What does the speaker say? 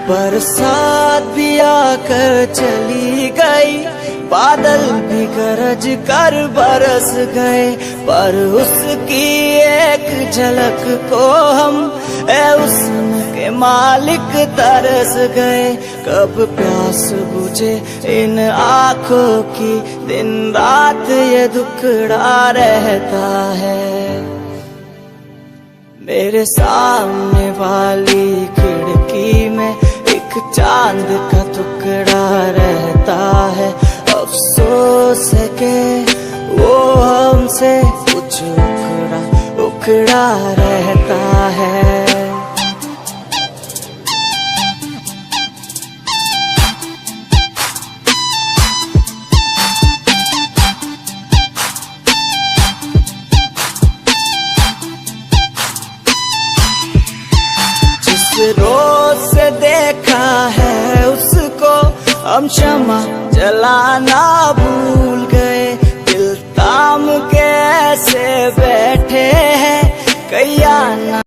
बरसात भी आकर चली गई, बादल भी गरज कर बरस गए, पर उसकी एक झलक को हम हुस्न के मालिक तरस गए। कब प्यास बुझे इन आँखों की, दिन रात ये दुखड़ा रहता है। मेरे सामने वाली खिड़की में एक चांद का टुकड़ा रहता है, अफसोस है कि वो हमसे कुछ उखड़ा रहता है। रोज से देखा है उसको, हम शमा जलाना भूल